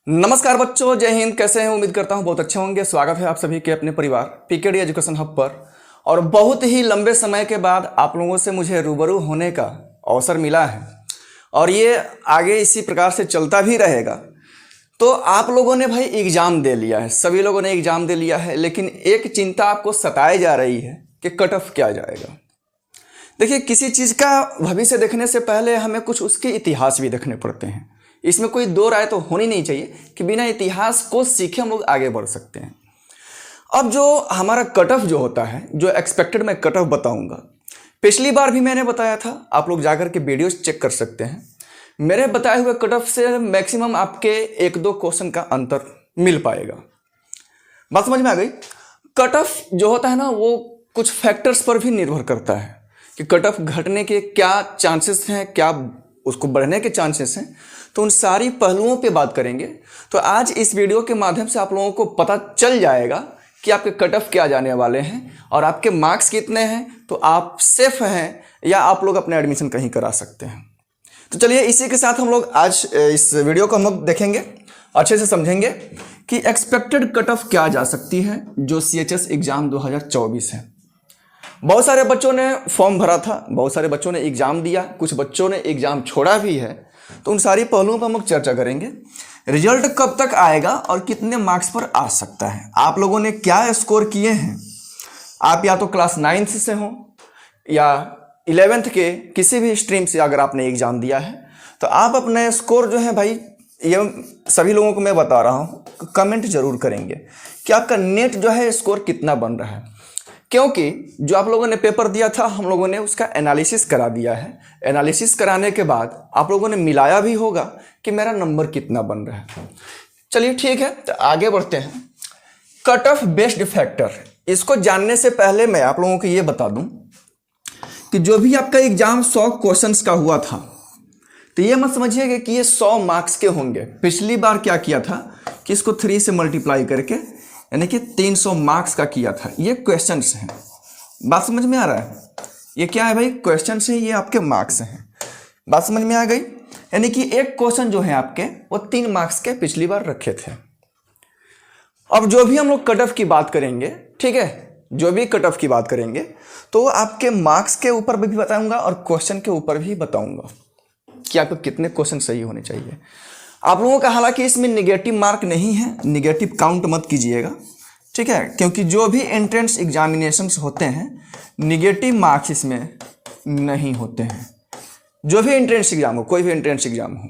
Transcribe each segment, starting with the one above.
नमस्कार बच्चों, जय हिंद। कैसे हैं? उम्मीद करता हूं बहुत अच्छे होंगे। स्वागत है आप सभी के अपने परिवार पीकेडी एजुकेशन हब पर। और बहुत ही लंबे समय के बाद आप लोगों से मुझे रूबरू होने का अवसर मिला है और ये आगे इसी प्रकार से चलता भी रहेगा। तो आप लोगों ने भाई एग्ज़ाम दे लिया है, सभी लोगों ने एग्ज़ाम दे लिया है, लेकिन एक चिंता आपको सताई जा रही है कि कट ऑफ क्या जाएगा। देखिए, किसी चीज़ का भविष्य देखने से पहले हमें कुछ उसके इतिहास भी देखने पड़ते हैं। इसमें कोई दो राय तो होनी नहीं चाहिए कि बिना इतिहास को सीखे हम लोग आगे बढ़ सकते हैं। अब जो हमारा कट ऑफ जो होता है, जो एक्सपेक्टेड मैं कट ऑफ बताऊंगा, पिछली बार भी मैंने बताया था, आप लोग जाकर के वीडियोस चेक कर सकते हैं। मेरे बताए हुए कट ऑफ से मैक्सिमम आपके एक दो क्वेश्चन का अंतर मिल पाएगा। बात समझ में आ गई? कट ऑफ जो होता है ना, वो कुछ फैक्टर्स पर भी निर्भर करता है कि कट ऑफ घटने के क्या चांसेस हैं, क्या उसको बढ़ने के चांसेस हैं। तो उन सारी पहलुओं पे बात करेंगे। तो आज इस वीडियो के माध्यम से आप लोगों को पता चल जाएगा कि आपके कट ऑफ क्या जाने वाले हैं और आपके मार्क्स कितने हैं, तो आप सेफ हैं या आप लोग अपना एडमिशन कहीं करा सकते हैं। तो चलिए, इसी के साथ हम लोग आज इस वीडियो को हम लोग देखेंगे, अच्छे से समझेंगे कि एक्सपेक्टेड कट ऑफ क्या जा सकती है जो CHS एग्जाम 2024 है। बहुत सारे बच्चों ने फॉर्म भरा था, बहुत सारे बच्चों ने एग्जाम दिया, कुछ बच्चों ने एग्जाम छोड़ा भी है। तो उन सारी पहलुओं पर हम लोग चर्चा करेंगे। रिजल्ट कब तक आएगा और कितने मार्क्स पर आ सकता है, आप लोगों ने क्या स्कोर किए हैं। आप या तो क्लास 9th से हो या 11th के किसी भी स्ट्रीम से अगर आपने एग्जाम दिया है, तो आप अपने स्कोर जो है भाई, ये सभी लोगों को मैं बता रहा हूँ, कमेंट जरूर करेंगे कि आपका नेट जो है स्कोर कितना बन रहा है। क्योंकि जो आप लोगों ने पेपर दिया था, हम लोगों ने उसका एनालिसिस करा दिया है। एनालिसिस कराने के बाद आप लोगों ने मिलाया भी होगा कि मेरा नंबर कितना बन रहा है। चलिए ठीक है, तो आगे बढ़ते हैं। कट ऑफ बेस्ड फैक्टर, इसको जानने से पहले मैं आप लोगों को ये बता दूं कि जो भी आपका एग्जाम 100 क्वेश्चंस का हुआ था, तो ये मत समझिएगा कि ये 100 मार्क्स के होंगे। पिछली बार क्या किया था कि इसको 3 से मल्टीप्लाई करके यानी कि 300 मार्क्स का किया था। ये क्वेश्चंस हैं, बात समझ में आ रहा है? ये क्या है भाई? क्वेश्चंस है, ये आपके मार्क्स हैं। बात समझ में आ गई? यानी कि एक क्वेश्चन जो है आपके, वो 3 मार्क्स के पिछली बार रखे थे। अब जो भी हम लोग कट ऑफ की बात करेंगे, ठीक है, जो भी कट ऑफ की बात करेंगे, तो आपके मार्क्स के ऊपर भी बताऊंगा और क्वेश्चन के ऊपर भी बताऊंगा कि आपको कितने क्वेश्चन सही होने चाहिए। आप लोगों का हालांकि इसमें निगेटिव मार्क नहीं है, निगेटिव काउंट मत कीजिएगा, ठीक है, क्योंकि जो भी एंट्रेंस एग्जामिनेशंस होते हैं, निगेटिव मार्क्स इसमें नहीं होते हैं। जो भी एंट्रेंस एग्जाम हो, कोई भी एंट्रेंस एग्जाम हो,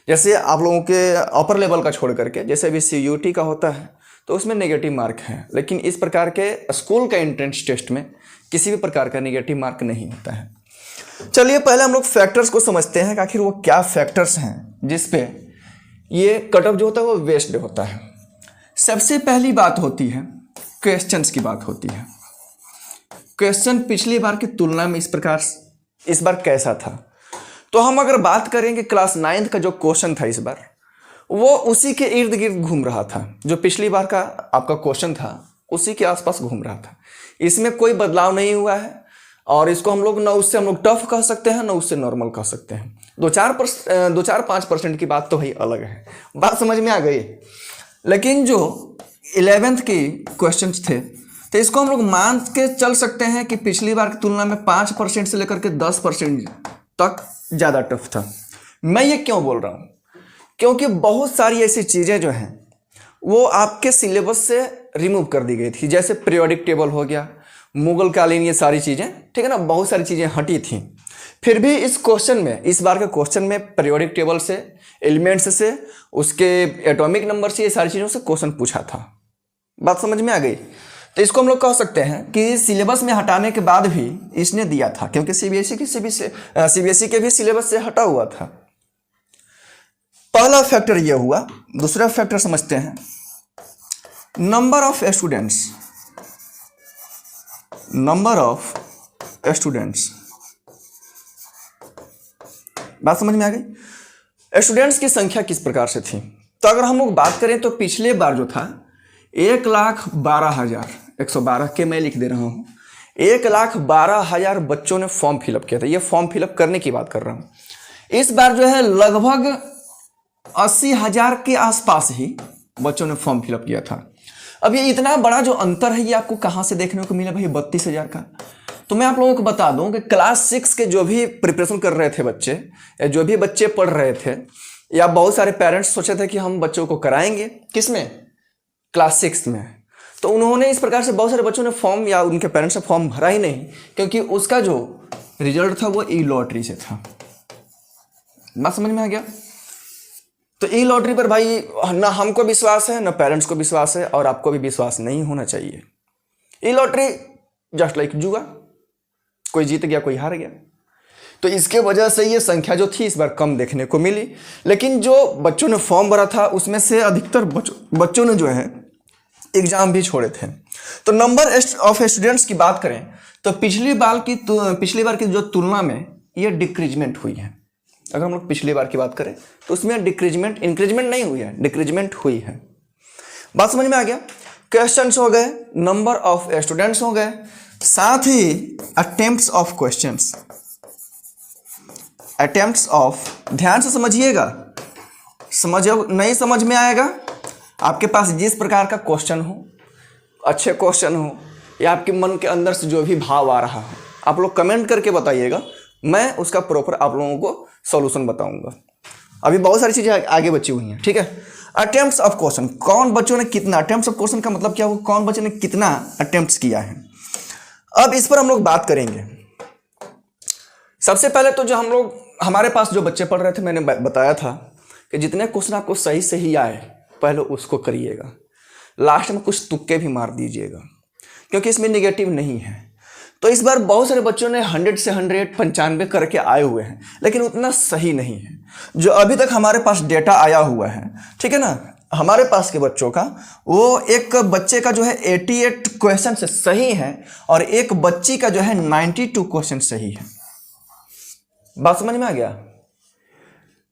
जैसे आप लोगों के अपर लेवल का छोड़ करके, जैसे भी CUT का होता है, तो उसमें नेगेटिव मार्क है, लेकिन इस प्रकार के स्कूल का एंट्रेंस टेस्ट में किसी भी प्रकार का नेगेटिव मार्क नहीं होता है। चलिए, पहले हम लोग फैक्टर्स को समझते हैं कि आखिर वो क्या फैक्टर्स हैं जिसपे ये कट ऑफ जो होता है वो बेस्ड होता है। सबसे पहली बात होती है क्वेश्चंस की बात होती है। क्वेश्चन पिछली बार की तुलना में इस बार कैसा था? तो हम अगर बात करेंगे क्लास 9th का जो क्वेश्चन था इस बार, वो उसी के इर्द गिर्द घूम रहा था। जो पिछली बार का आपका क्वेश्चन था उसी के आसपास घूम रहा था। इसमें कोई बदलाव नहीं हुआ है और इसको हम लोग ना उससे हम लोग टफ कह सकते हैं, ना उससे नॉर्मल कह सकते हैं। 2-4-5% की बात तो भाई अलग है। बात समझ में आ गई? लेकिन जो 11th की क्वेश्चंस थे, तो इसको हम लोग मान के चल सकते हैं कि पिछली बार की तुलना में 5% से लेकर के 10% तक ज़्यादा टफ था। मैं ये क्यों बोल रहा हूँ? क्योंकि बहुत सारी ऐसी चीज़ें जो हैं वो आपके सिलेबस से रिमूव कर दी गई थी। जैसे पीरियोडिक टेबल हो गया, मुगल कालीन, ये सारी चीज़ें, ठीक है ना, बहुत सारी चीज़ें हटी थी। फिर भी इस क्वेश्चन में, इस बार के क्वेश्चन में पीरियोडिक टेबल से, एलिमेंट्स से, उसके एटॉमिक नंबर से, ये सारी चीज़ों से क्वेश्चन पूछा था। बात समझ में आ गई? तो इसको हम लोग कह सकते हैं कि सिलेबस में हटाने के बाद भी इसने दिया था, क्योंकि CBSE के भी सिलेबस से हटा हुआ था। पहला फैक्टर ये हुआ। दूसरा फैक्टर समझते हैं, number of students. Number of students, बात समझ में आ गई? स्टूडेंट्स की संख्या किस प्रकार से थी? तो अगर हम लोग बात करें तो पिछले बार जो था 1,12,000, 112 के मैं लिख दे रहा हूँ, 1,12,000 बच्चों ने फॉर्म फिलअप किया था। ये फॉर्म फिलअप करने की बात कर रहा हूँ। इस बार जो है लगभग 80,000 के आसपास ही बच्चों ने फॉर्म फिलअप किया था। अब ये इतना बड़ा जो अंतर है ये आपको कहाँ से देखने को मिला भाई 32,000 का? तो मैं आप लोगों को बता दूं कि क्लास 6 के जो भी प्रिपरेशन कर रहे थे बच्चे, या जो भी बच्चे पढ़ रहे थे, या बहुत सारे पेरेंट्स सोचे थे कि हम बच्चों को कराएंगे किस में, क्लास 6 में, तो उन्होंने इस प्रकार से बहुत सारे बच्चों ने फॉर्म या उनके पेरेंट्स ने फॉर्म भरा ही नहीं, क्योंकि उसका जो रिजल्ट था वो ई लॉटरी से था। बात समझ में आ गया? तो ई लॉटरी पर भाई ना हमको विश्वास है, ना पेरेंट्स को विश्वास है, और आपको भी विश्वास नहीं होना चाहिए। ई लॉटरी जस्ट लाइक जुआ, कोई जीत गया कोई हार गया। तो इसके वजह से ये संख्या जो थी इस बार कम देखने को मिली, लेकिन जो बच्चों ने फॉर्म भरा था उसमें से अधिकतर बच्चों ने जो है एग्जाम भी छोड़े थे। तो नंबर ऑफ स्टूडेंट्स की बात करें तो पिछली बार की जो तुलना में ये डिक्रीजमेंट हुई है। अगर हम लोग पिछली बार की बात करें तो उसमें डिक्रीजमेंट, इंक्रीजमेंट नहीं हुई है, डिक्रीजमेंट हुई है। बात समझ में आ गया? क्वेश्चंस हो गए, नंबर ऑफ स्टूडेंट्स हो गए, साथ ही attempts of questions, attempts of, ध्यान से समझिएगा, नहीं समझ में आएगा, आपके पास जिस प्रकार का क्वेश्चन हो, अच्छे क्वेश्चन हो, या आपके मन के अंदर से जो भी भाव आ रहा हो, आप लोग कमेंट करके बताइएगा, मैं उसका प्रॉपर आप लोगों को सॉल्यूशन बताऊंगा। अभी बहुत सारी चीज़ें आगे बची हुई हैं, ठीक है। अटेम्प्ट्स ऑफ क्वेश्चन, कौन बच्चों ने कितना, अटेम्प्ट्स ऑफ क्वेश्चन का मतलब क्या हो, कौन बच्चों ने कितना अटेम्प्ट्स किया है। अब इस पर हम लोग बात करेंगे। सबसे पहले तो जो हम लोग, हमारे पास जो बच्चे पढ़ रहे थे, मैंने बताया था कि जितने क्वेश्चन आपको सही सही आए पहले उसको करिएगा, लास्ट में कुछ तुक्के भी मार दीजिएगा, क्योंकि इसमें नेगेटिव नहीं है। तो इस बार बहुत सारे बच्चों ने 100 से 195 करके आए हुए हैं, लेकिन उतना सही नहीं है। जो अभी तक हमारे पास डेटा आया हुआ है, ठीक है ना, हमारे पास के बच्चों का, वो एक बच्चे का जो है 88 क्वेश्चन से सही है, और एक बच्ची का जो है 92 क्वेश्चन सही है। बात समझ में आ गया?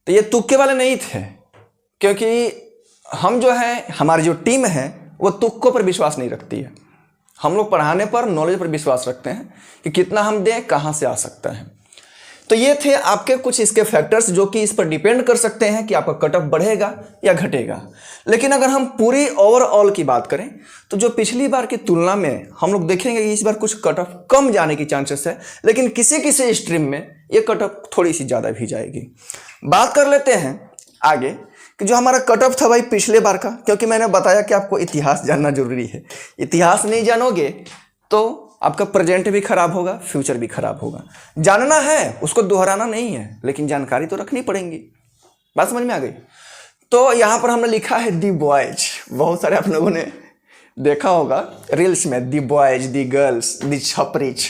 तो ये तुक्के वाले नहीं थे, क्योंकि हम जो है, हमारी जो टीम है वो तुक्कों पर विश्वास नहीं रखती है। हम लोग पढ़ाने पर, नॉलेज पर विश्वास रखते हैं कि कितना हम दें, कहाँ से आ सकता है। तो ये थे आपके कुछ इसके फैक्टर्स जो कि इस पर डिपेंड कर सकते हैं कि आपका कट ऑफ बढ़ेगा या घटेगा। लेकिन अगर हम पूरी ओवरऑल की बात करें तो जो पिछली बार की तुलना में हम लोग देखेंगे कि इस बार कुछ कट ऑफ कम जाने की चांसेस है, लेकिन किसी किसी स्ट्रीम में ये कट ऑफ थोड़ी सी ज़्यादा भी जाएगी। बात कर लेते हैं आगे कि जो हमारा कट ऑफ था भाई पिछले बार का, क्योंकि मैंने बताया कि आपको इतिहास जानना जरूरी है। इतिहास नहीं जानोगे तो आपका प्रेजेंट भी खराब होगा, फ्यूचर भी खराब होगा। जानना है, उसको दोहराना नहीं है, लेकिन जानकारी तो रखनी पड़ेगी। बात समझ में आ गई? तो यहाँ पर हमने लिखा है दी बॉयज, बहुत सारे आप लोगों ने देखा होगा रील्स में, दी बॉयज, दी गर्ल्स, दी छपरीच,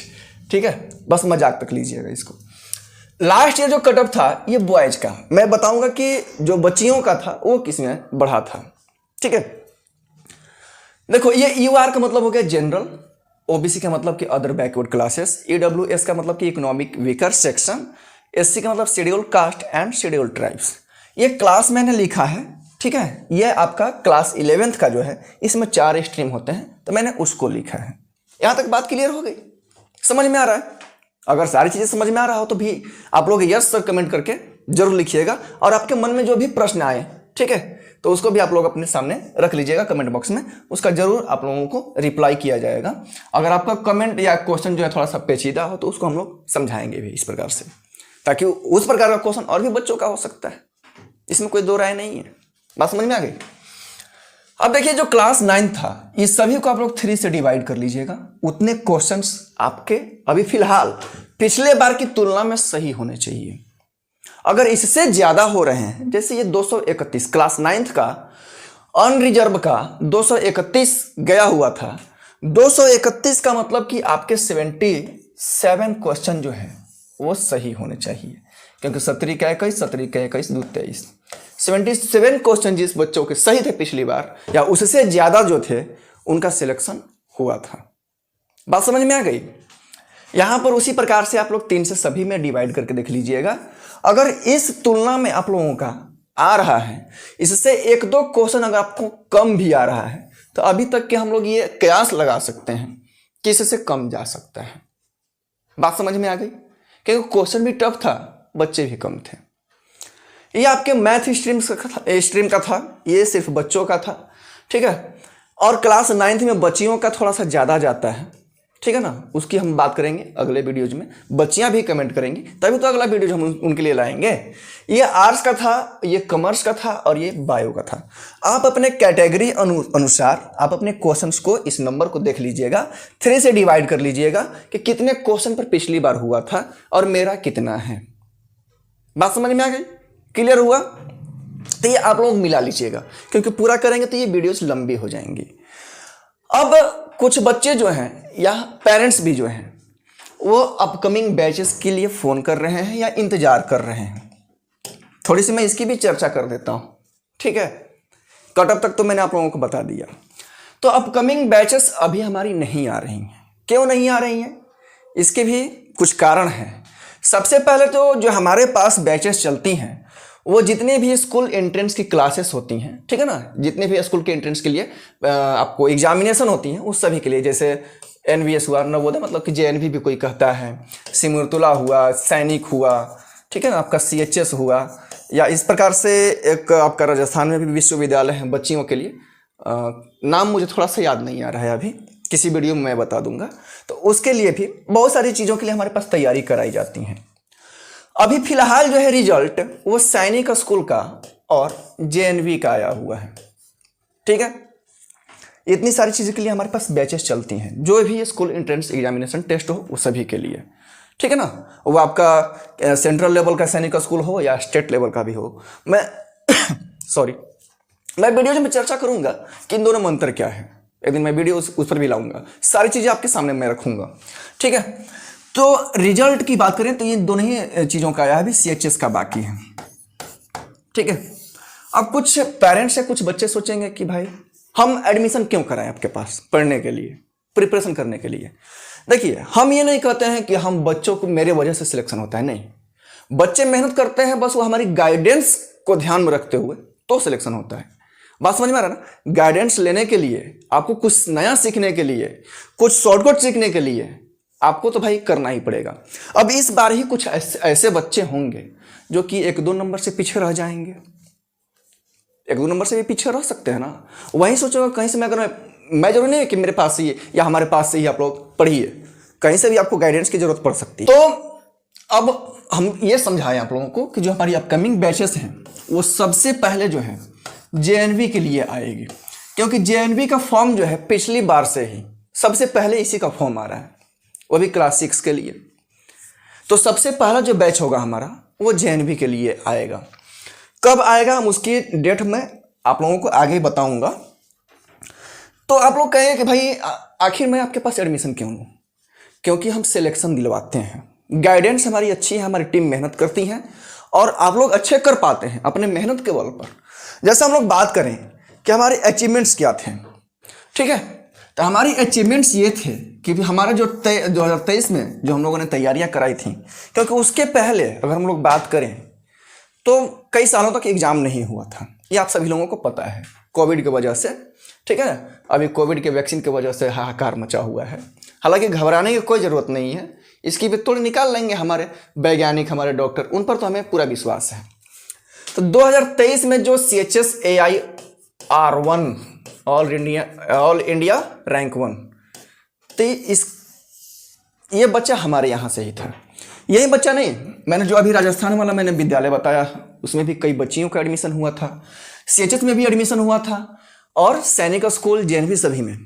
ठीक है, बस मजाक तक लीजिएगा इसको। लास्ट ईयर जो कट ऑफ था ये बॉयज का, मैं बताऊंगा कि जो बच्चियों का था वो किसमें बढ़ा था, ठीक है। देखो, ये यूआर का मतलब हो गया जनरल, ओबीसी का मतलब कि अदर बैकवर्ड क्लासेस, ईडब्ल्यूएस का मतलब कि इकोनॉमिक वीकर सेक्शन, एससी का मतलब schedule caste and schedule tribes. ये क्लास मैंने लिखा है, ठीक है। ये आपका क्लास 11th का जो है, इसमें 4 स्ट्रीम होते हैं, तो मैंने उसको लिखा है। यहां तक बात क्लियर हो गई? समझ में आ रहा है? अगर सारी चीजें समझ में आ रहा हो तो भी आप लोग यस सर कमेंट करके जरूर लिखिएगा, और आपके मन में जो भी प्रश्न आए, ठीक है, तो उसको भी आप लोग अपने सामने रख लीजिएगा कमेंट बॉक्स में, उसका जरूर आप लोगों को रिप्लाई किया जाएगा। अगर आपका कमेंट या क्वेश्चन जो है थोड़ा सा पेचीदा हो तो उसको हम लोग समझाएंगे भी इस प्रकार से, ताकि उस प्रकार का क्वेश्चन और भी बच्चों का हो सकता है, इसमें कोई दो राय नहीं है। बात समझ में आ गई? अब देखिए, जो क्लास 9 था, इस सभी को आप लोग 3 से डिवाइड कर लीजिएगा। उतने क्वेश्चंस आपके अभी फिलहाल पिछले बार की तुलना में सही होने चाहिए। अगर इससे ज्यादा हो रहे हैं, जैसे ये 231 क्लास 9th का अनरिजर्व का 231 गया हुआ था, 231 का मतलब कि आपके 77 क्वेश्चन जो है वो सही होने चाहिए, क्योंकि 17 का 21, 17 का 21, 2 23, 77 क्वेश्चन जिस बच्चों के सही थे पिछली बार या उससे ज्यादा जो थे उनका सिलेक्शन हुआ था। बात समझ में आ गई? यहां पर उसी प्रकार से आप लोग 3 से सभी में डिवाइड करके देख लीजिएगा। अगर इस तुलना में आप लोगों का आ रहा है, इससे 1-2 क्वेश्चन अगर आपको कम भी आ रहा है, तो अभी तक के हम लोग ये कयास लगा सकते हैं कि इससे कम जा सकता है। बात समझ में आ गई? क्योंकि क्वेश्चन भी टफ था, बच्चे भी कम थे। ये आपके मैथ स्ट्रीम का था, ये सिर्फ बच्चों का था, ठीक है। और क्लास 9th में बच्चियों का थोड़ा सा ज़्यादा जाता है, ठीक है ना, उसकी हम बात करेंगे अगले वीडियोज में। बच्चियां भी कमेंट करेंगी तभी तो अगला वीडियो हम उनके लिए लाएंगे। ये आर्ट्स का था, ये कॉमर्स का था और ये बायो का था। आप अपने कैटेगरी अनुसार आप अपने क्वेश्चंस को, इस नंबर को देख लीजिएगा, 3 से डिवाइड कर लीजिएगा कि कितने क्वेश्चन पर पिछली बार हुआ था और मेरा कितना है। बात समझ में आ गई? क्लियर हुआ? तो ये आप लोग मिला लीजिएगा, क्योंकि पूरा करेंगे तो ये वीडियोस लंबी हो जाएंगी। अब कुछ बच्चे जो हैं या पेरेंट्स भी जो हैं वो अपकमिंग बैचेस के लिए फ़ोन कर रहे हैं या इंतज़ार कर रहे हैं। थोड़ी सी मैं इसकी भी चर्चा कर देता हूँ, ठीक है। कटअप तक तो मैंने आप लोगों को बता दिया। तो अपकमिंग बैचेस अभी हमारी नहीं आ रही हैं। क्यों नहीं आ रही हैं? इसके भी कुछ कारण हैं। सबसे पहले तो जो हमारे पास बैचेस चलती हैं वो जितने भी स्कूल एंट्रेंस की क्लासेस होती हैं, ठीक है ना, जितने भी स्कूल के एंट्रेंस के लिए आपको एग्जामिनेशन होती हैं उस सभी के लिए, जैसे NVS हुआ, नवोदय मतलब कि JNV भी कोई कहता है, सिमुलतला हुआ, सैनिक हुआ, ठीक है ना, आपका CHS हुआ, या इस प्रकार से एक आपका राजस्थान में भी विश्वविद्यालय है बच्चियों के लिए, नाम मुझे थोड़ा सा याद नहीं आ रहा है अभी, किसी वीडियो में मैं बता दूंगा। तो उसके लिए भी बहुत सारी चीज़ों के लिए हमारे पास तैयारी कराई जाती हैं। अभी फिलहाल जो है रिजल्ट वो सैनिक स्कूल का और JNV का आया हुआ है, ठीक है। इतनी सारी चीज़ों के लिए हमारे पास बैचेस चलती हैं, जो भी स्कूल एंट्रेंस एग्जामिनेशन टेस्ट हो वो सभी के लिए, ठीक है ना। वो आपका सेंट्रल लेवल का सैनिक स्कूल हो या स्टेट लेवल का भी हो। मैं मैं वीडियो में चर्चा करूंगा कि इन दोनों में अंतर क्या है। एक दिन मैं वीडियो उस पर भी लाऊंगा, सारी चीज़ें आपके सामने मैं रखूंगा, ठीक है। तो रिजल्ट की बात करें तो ये दोनों ही चीज़ों का आया है, अभी CHS का बाकी है, ठीक है। अब कुछ पेरेंट्स या कुछ बच्चे सोचेंगे कि भाई हम एडमिशन क्यों कराएं आपके पास पढ़ने के लिए, प्रिपरेशन करने के लिए। देखिए, हम ये नहीं कहते हैं कि हम बच्चों को मेरे वजह से सिलेक्शन होता है, नहीं। बच्चे मेहनत करते हैं, बस वो हमारी गाइडेंस को ध्यान में रखते हुए तो सिलेक्शन होता है। बात समझ में आ रहा है ना? गाइडेंस लेने के लिए, आपको कुछ नया सीखने के लिए, कुछ शॉर्टकट सीखने के लिए आपको तो भाई करना ही पड़ेगा। अब इस बार ही कुछ ऐसे बच्चे होंगे जो कि 1-2 नंबर से पीछे रह जाएंगे। 1-2 नंबर से भी पीछे रह सकते हैं ना। वहीं सोचोगे कहीं से मैं जरूरी नहीं है कि मेरे पास से ही या हमारे पास से ही आप लोग पढ़िए, कहीं से भी आपको गाइडेंस की जरूरत पड़ सकती है। तो अब हम ये समझाएं आप लोगों को कि जो हमारी अपकमिंग बैचेस हैं वो सबसे पहले जो है JNV के लिए आएगी, क्योंकि JNV का फॉर्म जो है पिछली बार से ही सबसे पहले इसी का फॉर्म आ रहा है, वो भी क्लास 6 के लिए। तो सबसे पहला जो बैच होगा हमारा वो JNV के लिए आएगा। कब आएगा हम उसकी डेट में आप लोगों को आगे बताऊंगा। तो आप लोग कहेंगे कि भाई आखिर मैं आपके पास एडमिशन क्यों लूँ? क्योंकि हम सिलेक्शन दिलवाते हैं, गाइडेंस हमारी अच्छी है, हमारी टीम मेहनत करती है और आप लोग अच्छे कर पाते हैं अपने मेहनत के बल पर। जैसे हम लोग बात करें कि हमारे अचीवमेंट्स क्या थे, ठीक है, तो हमारी अचीवमेंट्स ये थे कि हमारा जो 2023 में जो हम लोगों ने तैयारियां कराई थी, क्योंकि उसके पहले अगर हम लोग बात करें तो कई सालों तक एग्जाम नहीं हुआ था, ये आप सभी लोगों को पता है, कोविड की वजह से, ठीक है। अभी कोविड के वैक्सीन की वजह से हाहाकार मचा हुआ है। हालांकि घबराने की कोई ज़रूरत नहीं है, इसकी भी तोड़ निकाल लेंगे हमारे वैज्ञानिक, हमारे डॉक्टर, उन पर तो हमें पूरा विश्वास है। तो 2023 में जो CHS AIR1 all India rank 1, तो ये बच्चा हमारे यहाँ से ही था। यही बच्चा नहीं, मैंने जो अभी राजस्थान वाला मैंने विद्यालय बताया उसमें भी कई बच्चियों का एडमिशन हुआ था, CHS में भी एडमिशन हुआ था और सैनिक स्कूल, JNV सभी में।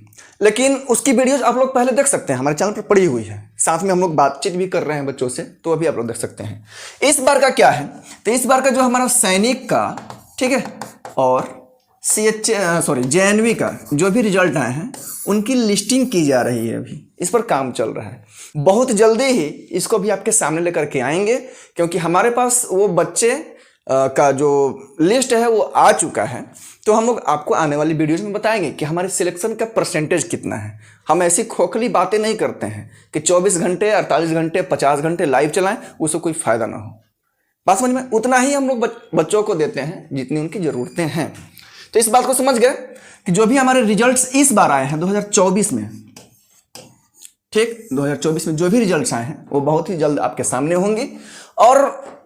लेकिन उसकी वीडियोज आप लोग पहले देख सकते हैं, हमारे चैनल पर पड़ी हुई है, साथ में हम लोग बातचीत भी कर रहे हैं बच्चों से, तो अभी आप लोग देख सकते हैं। इस बार का क्या है, तो इस बार का जो हमारा सैनिक का, ठीक है, और JNV का जो भी रिजल्ट आए हैं उनकी लिस्टिंग की जा रही है, अभी इस पर काम चल रहा है। बहुत जल्दी ही इसको भी आपके सामने लेकर के आएंगे, क्योंकि हमारे पास वो बच्चे का जो लिस्ट है वो आ चुका है। तो हम लोग आपको आने वाली वीडियोज में बताएंगे कि हमारे सिलेक्शन का परसेंटेज कितना है। हम ऐसी खोखली बातें नहीं करते हैं कि 24 घंटे, 48 घंटे, 50 घंटे लाइव चलाएं, उससे कोई फायदा ना हो। बात समझ में? उतना ही हम लोग बच्चों को देते हैं जितनी उनकी ज़रूरतें हैं। तो इस बात को समझ गए कि जो भी हमारे रिजल्ट्स इस बार आए हैं 2024 में, ठीक, 2024 में जो भी रिजल्ट्स आए हैं वो बहुत ही जल्द आपके सामने होंगे। और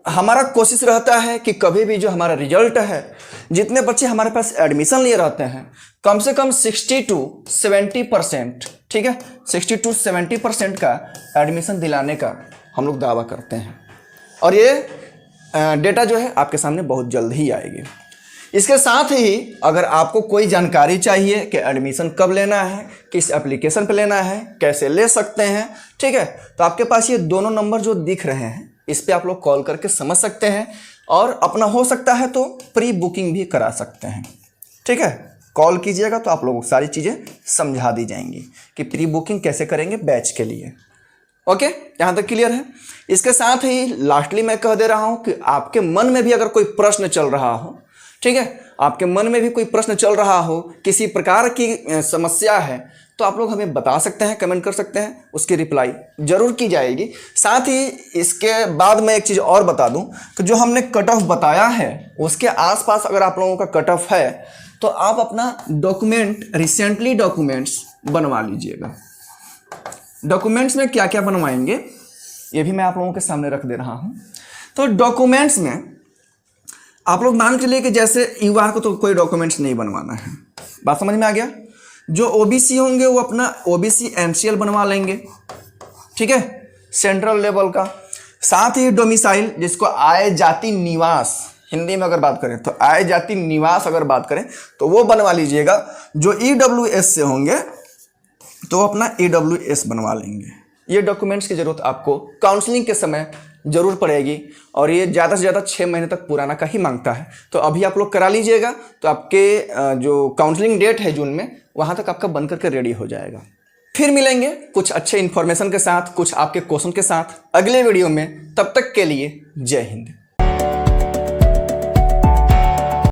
हमारा कोशिश रहता है कि कभी भी जो हमारा रिजल्ट है, जितने बच्चे हमारे पास एडमिशन लिए रहते हैं, कम से कम 60 to 70%, ठीक है, 60 to 70% का एडमिशन दिलाने का हम लोग दावा करते हैं। और ये डेटा जो है आपके सामने बहुत जल्द ही आएगी। इसके साथ ही अगर आपको कोई जानकारी चाहिए कि एडमिशन कब लेना है, किस एप्लीकेशन पे लेना है, कैसे ले सकते हैं, ठीक है, तो आपके पास ये दोनों नंबर जो दिख रहे हैं, इस पे आप लोग कॉल करके समझ सकते हैं और अपना हो सकता है तो प्री बुकिंग भी करा सकते हैं। ठीक है, कॉल कीजिएगा तो आप लोगों को सारी चीज़ें समझा दी जाएंगी कि प्री बुकिंग कैसे करेंगे बैच के लिए। ओके, यहाँ तक क्लियर है। इसके साथ ही लास्टली मैं कह दे रहा हूँ कि आपके मन में भी अगर कोई प्रश्न चल रहा हो, ठीक है, आपके मन में भी कोई प्रश्न चल रहा हो, किसी प्रकार की समस्या है, तो आप लोग हमें बता सकते हैं, कमेंट कर सकते हैं, उसकी रिप्लाई जरूर की जाएगी। साथ ही इसके बाद मैं एक चीज़ और बता दूं कि जो हमने कट ऑफ बताया है उसके आसपास अगर आप लोगों का कट ऑफ है तो आप अपना डॉक्यूमेंट, रिसेंटली डॉक्यूमेंट्स बनवा लीजिएगा। डॉक्यूमेंट्स में क्या क्या बनवाएंगे ये भी मैं आप लोगों के सामने रख दे रहा हूँ। तो डॉक्यूमेंट्स में आप लोग मान के चलिए कि जैसे युवा को तो कोई डॉक्यूमेंट्स नहीं बनवाना है, बात समझ में आ गया। जो ओबीसी होंगे वो अपना ओबीसी एनसीएल बनवा लेंगे, ठीक है, सेंट्रल लेवल का। साथ ही डोमिसाइल, जिसको आय जाति निवास हिंदी में अगर बात करें तो आय जाति निवास अगर बात करें तो वो बनवा लीजिएगा। जो ईडब्ल्यूएस से होंगे तो अपना ईडब्ल्यूएस बनवा लेंगे। ये डॉक्यूमेंट्स की जरूरत आपको काउंसलिंग के समय जरूर पड़ेगी और ये ज़्यादा से ज़्यादा 6 महीने तक पुराना का ही मांगता है। तो अभी आप लोग करा लीजिएगा तो आपके जो काउंसलिंग डेट है जून में, वहाँ तक आपका बन करके रेडी हो जाएगा। फिर मिलेंगे कुछ अच्छे इन्फॉर्मेशन के साथ, कुछ आपके क्वेश्चन के साथ अगले वीडियो में। तब तक के लिए जय हिंद।